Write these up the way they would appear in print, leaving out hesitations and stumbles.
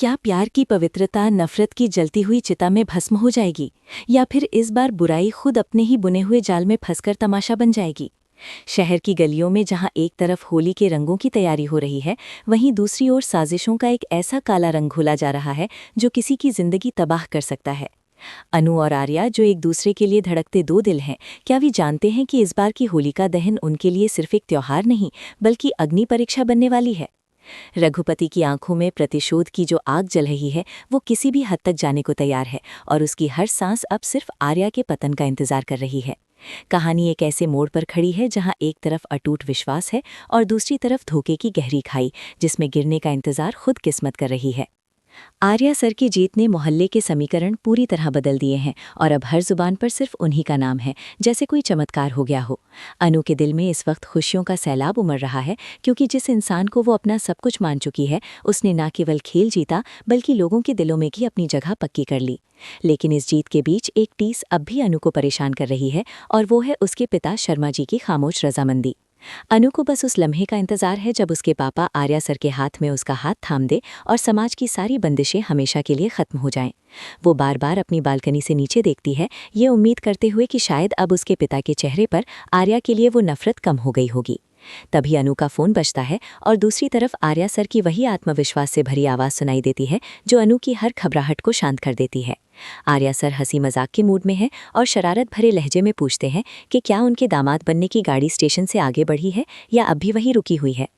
क्या प्यार की पवित्रता नफरत की जलती हुई चिता में भस्म हो जाएगी, या फिर इस बार बुराई खुद अपने ही बुने हुए जाल में फंसकर तमाशा बन जाएगी? शहर की गलियों में जहां एक तरफ होली के रंगों की तैयारी हो रही है, वहीं दूसरी ओर साजिशों का एक ऐसा काला रंग घोला जा रहा है जो किसी की जिंदगी तबाह कर सकता है। अनु और आर्या, जो एक दूसरे के लिए धड़कते दो दिल हैं, क्या वे जानते हैं कि इस बार की होलिका दहन उनके लिए सिर्फ एक त्योहार नहीं, बल्कि अग्नि परीक्षा बनने वाली है? रघुपति की आंखों में प्रतिशोध की जो आग जल रही है, वो किसी भी हद तक जाने को तैयार है, और उसकी हर सांस अब सिर्फ आर्या के पतन का इंतजार कर रही है। कहानी एक ऐसे मोड़ पर खड़ी है जहां एक तरफ अटूट विश्वास है और दूसरी तरफ धोखे की गहरी खाई, जिसमें गिरने का इंतजार खुद किस्मत कर रही है। आर्या सर की जीत ने मोहल्ले के समीकरण पूरी तरह बदल दिए हैं, और अब हर जुबान पर सिर्फ उन्हीं का नाम है, जैसे कोई चमत्कार हो गया हो। अनु के दिल में इस वक्त खुशियों का सैलाब उमड़ रहा है, क्योंकि जिस इंसान को वो अपना सब कुछ मान चुकी है, उसने न केवल खेल जीता, बल्कि लोगों के दिलों में भी अपनी जगह पक्की कर ली। लेकिन इस जीत के बीच एक टीस अब भी अनु को परेशान कर रही है, और वो है उसके पिता शर्मा जी की खामोश रजामंदी। अनु को बस उस लम्हे का इंतजार है जब उसके पापा आर्या सर के हाथ में उसका हाथ थाम दे और समाज की सारी बंदिशें हमेशा के लिए खत्म हो जाएं। वो बार बार अपनी बालकनी से नीचे देखती है, ये उम्मीद करते हुए कि शायद अब उसके पिता के चेहरे पर आर्या के लिए वो नफरत कम हो गई होगी। तभी अनु का फोन बजता है, और दूसरी तरफ आर्या सर की वही आत्मविश्वास से भरी आवाज़ सुनाई देती है जो अनु की हर घबराहट को शांत कर देती है। आर्या सर हंसी मजाक के मूड में है और शरारत भरे लहजे में पूछते हैं कि क्या उनके दामाद बनने की गाड़ी स्टेशन से आगे बढ़ी है या अब भी वहीं रुकी हुई है।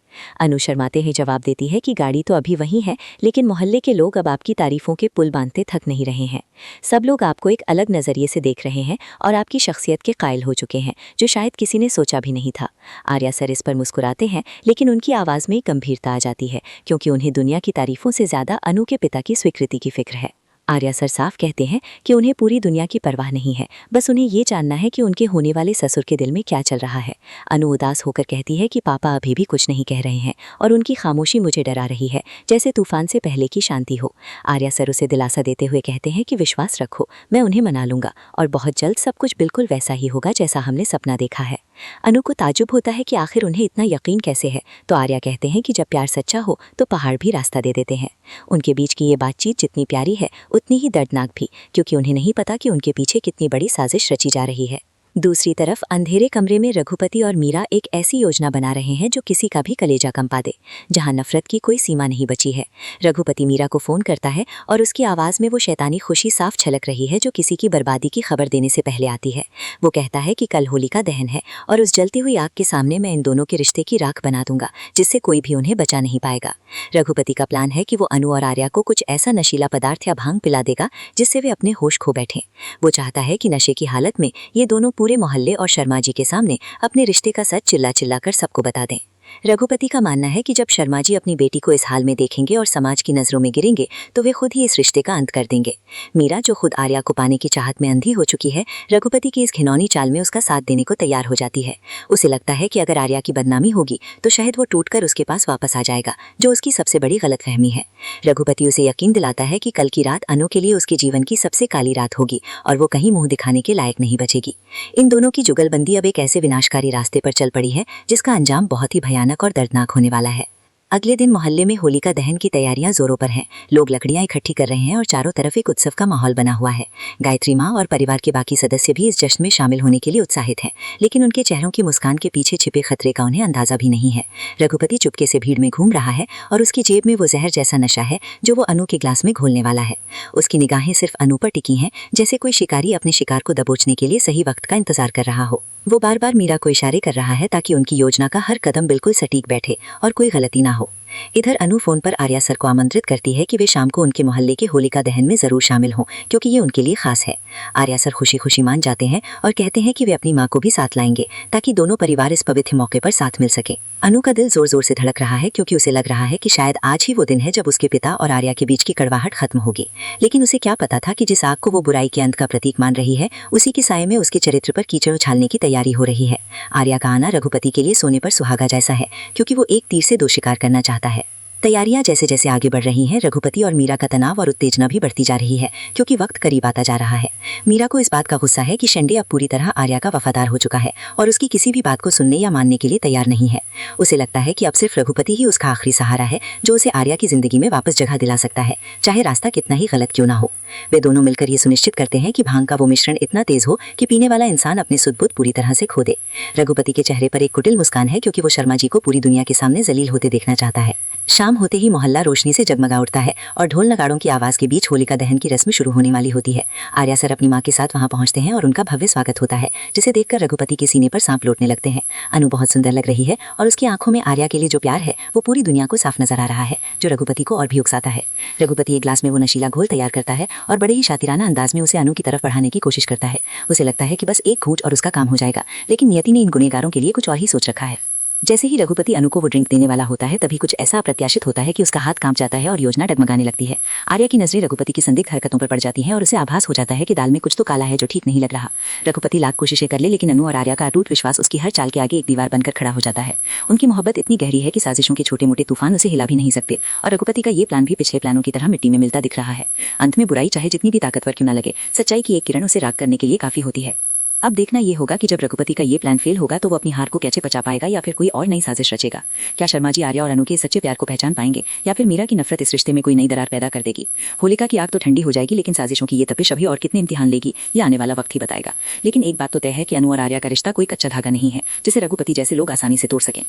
अनु शर्माते ही जवाब देती है कि गाड़ी तो अभी वहीं है, लेकिन मोहल्ले के लोग अब आपकी तारीफों के पुल बांधते थक नहीं रहे हैं। सब लोग आपको एक अलग नज़रिए से देख रहे हैं और आपकी शख्सियत के कायल हो चुके हैं, जो शायद किसी ने सोचा भी नहीं था। आर्या सर इस पर मुस्कुराते हैं, लेकिन उनकी आवाज़ में गंभीरता आ जाती है, क्योंकि उन्हें दुनिया की तारीफों से ज़्यादा अनु के पिता की स्वीकृति की फिक्र है। आर्या सर साफ कहते हैं कि उन्हें पूरी दुनिया की परवाह नहीं है, बस उन्हें ये जानना है कि उनके होने वाले ससुर के दिल में क्या चल रहा है। अनु उदास होकर कहती है कि पापा अभी भी कुछ नहीं कह रहे हैं, और उनकी खामोशी मुझे डरा रही है, जैसे तूफान से पहले की शांति हो। आर्या सर उसे दिलासा देते हुए कहते हैं कि विश्वास रखो, मैं उन्हें मना लूंगा, और बहुत जल्द सब कुछ बिल्कुल वैसा ही होगा जैसा हमने सपना देखा है। अनु को ताजुब होता है कि आखिर उन्हें इतना यकीन कैसे है, तो आर्या कहते हैं कि जब प्यार सच्चा हो तो पहाड़ भी रास्ता दे देते हैं। उनके बीच की ये बातचीत जितनी प्यारी है, उतनी ही दर्दनाक भी, क्योंकि उन्हें नहीं पता कि उनके पीछे कितनी बड़ी साजिश रची जा रही है। दूसरी तरफ अंधेरे कमरे में रघुपति और मीरा एक ऐसी योजना बना रहे हैं जो किसी का भी कलेजा कंपा दे, जहां नफरत की कोई सीमा नहीं बची है। रघुपति मीरा को फोन करता है, और उसकी आवाज़ में वो शैतानी खुशी साफ छलक रही है जो किसी की बर्बादी की खबर देने से पहले आती है। वो कहता है कि कल होलिका दहन है, और उस जलती हुई आग के सामने मैं इन दोनों के रिश्ते की राख बना दूंगा, जिससे कोई भी उन्हें बचा नहीं पाएगा। रघुपति का प्लान है कि वो अनु और आर्या को कुछ ऐसा नशीला पदार्थ या भांग पिला देगा जिससे वे अपने होश खो बैठें। वो चाहता है कि नशे की हालत में ये दोनों पूरे मोहल्ले और शर्मा जी के सामने अपने रिश्ते का सच चिल्ला चिल्ला कर सबको बता दें। रघुपति का मानना है कि जब शर्मा जी अपनी बेटी को इस हाल में देखेंगे और समाज की नज़रों में गिरेंगे, तो वे खुद ही इस रिश्ते का अंत कर देंगे। मीरा, जो खुद आर्या को पाने की चाहत में अंधी हो चुकी है, रघुपति की इस घिनौनी चाल में उसका साथ देने को तैयार हो जाती है। उसे लगता है कि अगर आर्या की बदनामी होगी तो शायद वो टूटकर उसके पास वापस आ जाएगा, जो उसकी सबसे बड़ी गलतफहमी है। रघुपति उसे यकीन दिलाता है कि कल की रात अनु के लिए उसके जीवन की सबसे काली रात होगी, और वो कहीं मुंह दिखाने के लायक नहीं बचेगी। इन दोनों की जुगलबंदी अब एक ऐसे विनाशकारी रास्ते पर चल पड़ी है जिसका अंजाम बहुत ही भयानक और दर्दनाक होने वाला है। अगले दिन मोहल्ले में होलिका दहन की तैयारियां जोरों पर हैं। लोग लकड़ियां इकट्ठी कर रहे हैं और चारों तरफ एक उत्सव का माहौल बना हुआ है। गायत्री माँ और परिवार के बाकी सदस्य भी इस जश्न में शामिल होने के लिए उत्साहित हैं, लेकिन उनके चेहरों की मुस्कान के पीछे छिपे खतरे का उन्हें अंदाजा भी नहीं है। रघुपति चुपके से भीड़ में घूम रहा है, और उसकी जेब में वो जहर जैसा नशा है जो वो अनु के ग्लास में घोलने वाला है। उसकी निगाहें सिर्फ अनु पर टिकी हैं, जैसे कोई शिकारी अपने शिकार को दबोचने के लिए सही वक्त का इंतजार कर रहा हो। वो बार बार मीरा को इशारे कर रहा है ताकि उनकी योजना का हर कदम बिल्कुल सटीक बैठे और कोई गलती ना हो। इधर अनु फोन पर आर्या सर को आमंत्रित करती है कि वे शाम को उनके मोहल्ले के होलिका दहन में जरूर शामिल हों, क्योंकि ये उनके लिए खास है। आर्या सर खुशी खुशी मान जाते हैं और कहते हैं कि वे अपनी माँ को भी साथ लाएंगे, ताकि दोनों परिवार इस पवित्र मौके पर साथ मिल सके। अनु का दिल जोर जोर से धड़क रहा है, क्योंकि उसे लग रहा है कि शायद आज ही वो दिन है जब उसके पिता और आर्या के बीच की कड़वाहट खत्म होगी। लेकिन उसे क्या पता था कि जिस आग को वो बुराई के अंत का प्रतीक मान रही है, उसी के साये में उसके चरित्र पर कीचड़ उछालने की तैयारी हो रही है। आर्या का आना रघुपति के लिए सोने पर सुहागा जैसा है, क्योंकि वो एक तीर से दो शिकार करना चाहता है। तैयारियां जैसे जैसे आगे बढ़ रही हैं, रघुपति और मीरा का तनाव और उत्तेजना भी बढ़ती जा रही है, क्योंकि वक्त करीब आता जा रहा है। मीरा को इस बात का गुस्सा है कि शेंडे अब पूरी तरह आर्या का वफादार हो चुका है और उसकी किसी भी बात को सुनने या मानने के लिए तैयार नहीं है। उसे लगता है कि अब सिर्फ रघुपति ही उसका आखिरी सहारा है, जो उसे आर्या की जिंदगी में वापस जगह दिला सकता है, चाहे रास्ता कितना ही गलत क्यों ना हो। वे दोनों मिलकर ये सुनिश्चित करते हैं कि भांग का वो मिश्रण इतना तेज हो कि पीने वाला इंसान अपने सुध-बुध पूरी तरह से खो दे। रघुपति के चेहरे पर एक कुटिल मुस्कान है, क्योंकि वो शर्मा जी को पूरी दुनिया के सामने जलील होते देखना चाहता है। शाम होते ही मोहल्ला रोशनी से जगमगा उठता है और ढोल नगाड़ों की आवाज के बीच होलिका दहन की रस्म शुरू होने वाली होती है। आर्या सर अपनी माँ के साथ वहाँ पहुँचते हैं और उनका भव्य स्वागत होता है, जिसे देखकर रघुपति के सीने पर सांप लौटने लगते हैं। अनु बहुत सुंदर लग रही है और उसकी आंखों में आर्या के लिए जो प्यार है वो पूरी दुनिया को साफ नजर आ रहा है, जो रघुपति को और भी उकसाता है। रघुपति एक ग्लास में वो नशीला घोल तैयार करता है और बड़े ही शातिराना अंदाज में उसे अनु की तरफ बढ़ाने की कोशिश करता है। उसे लगता है कि बस एक घूंट और उसका काम हो जाएगा, लेकिन नियति ने इन गुनहगारों के लिए कुछ और ही सोच रखा है। जैसे ही रघुपति अनु को वो ड्रिंक देने वाला होता है, तभी कुछ ऐसा अप्रत्याशित होता है कि उसका हाथ कांप जाता है और योजना डगमगाने लगती है। आर्या की नजरें रघुपति की संदिग्ध हरकतों पर पड़ जाती हैं और उसे आभास हो जाता है कि दाल में कुछ तो काला है जो ठीक नहीं लग रहा। रघुपति लाख कोशिशें कर ले, लेकिन अनु और आर्या का अटूट विश्वास उसकी हर चाल के आगे एक दीवार बनकर खड़ा हो जाता है। उनकी मोहब्बत इतनी गहरी है कि साजिशों के छोटे मोटे तूफान उसे हिला भी नहीं सकते, और रघुपति का ये प्लान भी पिछले प्लानों की तरह मिट्टी में मिलता दिख रहा है। अंत में बुराई चाहे जितनी भी ताकतवर क्यों न लगे, सच्चाई की एक किरण उसे राग करने के लिए काफी होती है। अब देखना ये होगा कि जब रघुपति का ये प्लान फेल होगा तो वो अपनी हार को कैसे पचा पाएगा, या फिर कोई और नई साजिश रचेगा। क्या शर्मा जी आर्या और अनु के सच्चे प्यार को पहचान पाएंगे, या फिर मीरा की नफरत इस रिश्ते में कोई नई दरार पैदा कर देगी। होलिका की आग तो ठंडी हो जाएगी, लेकिन साजिशों की ये तपिश अभी और कितने इम्तिहान लेगी, ये आने वाला वक्त ही बताएगा। लेकिन एक बात तो तय है कि अनु और आर्या का रिश्ता कोई कच्चा धागा नहीं है जिसे रघुपति जैसे लोग आसानी से तोड़ सकें।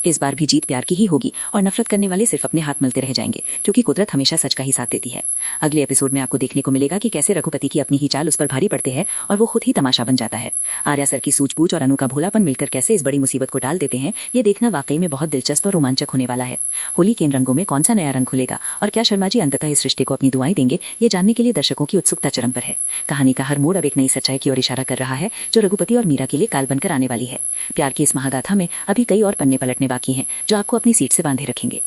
इस बार भी जीत प्यार की ही होगी और नफरत करने वाले सिर्फ अपने हाथ मलते रह जाएंगे, क्योंकि कुदरत हमेशा सच का ही साथ देती है। अगले एपिसोड में आपको देखने को मिलेगा कि कैसे रघुपति की अपनी ही चाल उस पर भारी पड़ते हैं और वो खुद ही तमाशा बन जाता है। आर्या सर की सूझबूझ और अनु का भोलापन मिलकर कैसे इस बड़ी मुसीबत को टाल देते हैं, ये देखना वाकई में बहुत दिलचस्प और रोमांचक होने वाला है। होली के इन रंगों में कौन सा नया रंग खुलेगा और क्या शर्मा जी अंततः इस रिश्ते को अपनी दुआएं देंगे, ये जानने के लिए दर्शकों की उत्सुकता चरम पर है। कहानी का हर मोड़ अब एक नई सच्चाई की ओर इशारा कर रहा है, जो रघुपति और मीरा के लिए काल बनकर आने वाली है। प्यार की इस महागाथा में अभी कई और पन्ने पलटने बाकी हैं, जो आपको अपनी सीट से बांधे रखेंगे।